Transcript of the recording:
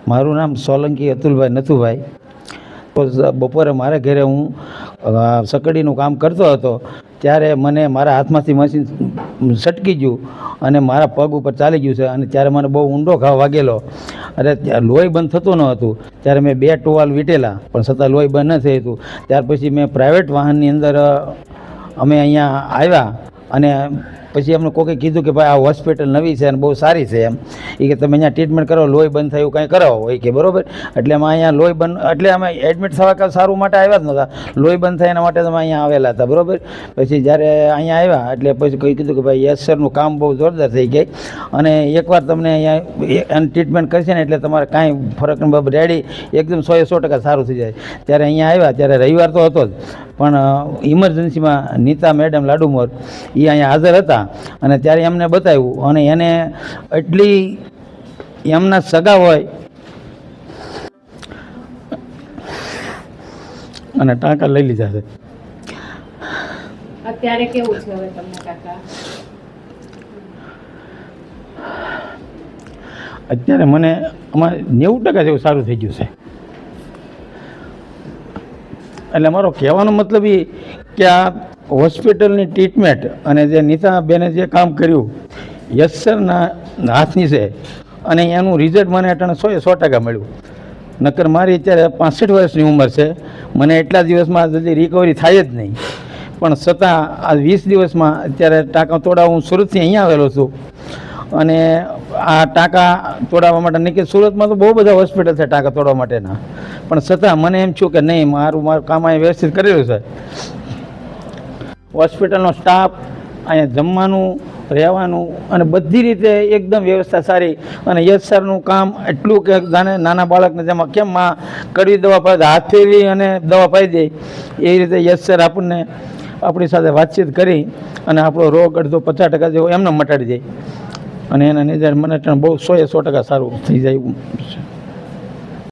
મારું નામ સોલંકી અતુલભાઈ નથુભાઈ. તો બપોરે મારા ઘરે હું સકડીનું કામ કરતો હતો ત્યારે મને મારા હાથમાંથી મશીન સટકી ગયું અને મારા પગ ઉપર ચાલી ગયું છે. અને ત્યારે મને બહુ ઊંડો ઘા વાગેલો. અરે લોહી બંધ થતું ન હતું. ત્યારે મેં 2 ટુવાલ વીટેલા પણ છતાં લોહી બંધ ન થયું હતું. ત્યાર પછી મેં પ્રાઇવેટ વાહનની અંદર અમે અહીંયા આવ્યા અને પછી અમને કોકે કીધું કે ભાઈ આ હોસ્પિટલ નવી છે અને બહુ સારી છે એમ. એ કે તમે અહીંયા ટ્રીટમેન્ટ કરો, લોહી બંધ થાય એવું કાંઈ કરાવો હોય કે બરાબર. એટલે અમે અહીંયા લોહી બંધ એટલે અમે એડમિટ થવા કાંઈ સારું માટે આવ્યા જ નહોતા, લોહી બંધ થાય એના માટે તમે અહીંયા આવેલા હતા બરાબર. પછી જ્યારે અહીંયા આવ્યા એટલે પછી કંઈ કીધું કે ભાઈ યસ સરનું કામ બહુ જોરદાર થઈ ગઈ અને એકવાર તમને અહીંયા ટ્રીટમેન્ટ કરશે ને એટલે તમારે કાંઈ ફરક નહીં, બાબા રેડી એકદમ 100% સારું થઈ જાય. ત્યારે અહીંયા આવ્યા ત્યારે રવિવાર તો હતો જ પણ ઇમરજન્સીમાં નીતા મેડમ લાડુમોર એ અહીંયા હાજર હતા અને ત્યારે એમને બતાવ્યું અને એને એટલી એમના સગા હોય અને ટાંકા લઈ લીધા છે. અત્યારે કેવું છે હવે તમને કાકા? અત્યારે મને અમારે 90% જેવું સારું થઈ ગયું છે. એટલે મારો કહેવાનો મતલબ એ કે આ હોસ્પિટલની ટ્રીટમેન્ટ અને જે નીતાબેને જે કામ કર્યું યસ સરના હાથની છે અને એનું રિઝલ્ટ મને અટાણે 100% મળ્યું. નકર મારી અત્યારે 65 વર્ષની ઉંમર છે, મને એટલા દિવસમાં જલ્દી રિકવરી થાય જ નહીં. પણ છતાં આ 20 દિવસમાં અત્યારે ટાંકા તોડાવવા હું સુરતથી અહીંયા આવેલો છું અને આ ટાંકા તોડાવવા માટે નીકળી. સુરતમાં તો બહુ બધા હોસ્પિટલ છે ટાંકા તોડવા માટેના, પણ છતાં મને એમ થયું કે નહીં મારું કામ અહીંયા વ્યવસ્થિત કરેલું છે. હોસ્પિટલનો સ્ટાફ, અહીંયા જમવાનું, રહેવાનું અને બધી રીતે એકદમ વ્યવસ્થા સારી. અને યશ સરનું કામ એટલું કે જાણે નાના બાળકને જેમાં કેમ માં કડવી દવા પાઈ હાથ ફેરવી અને દવા પાઈ દે એ રીતે યશ સર આપણને આપણી સાથે વાતચીત કરી અને આપણો રોગ અડધો 50% જેવો એમને મટાડી જાય અને એના નિદાન મને બહુ 100% સારું થઈ જાય.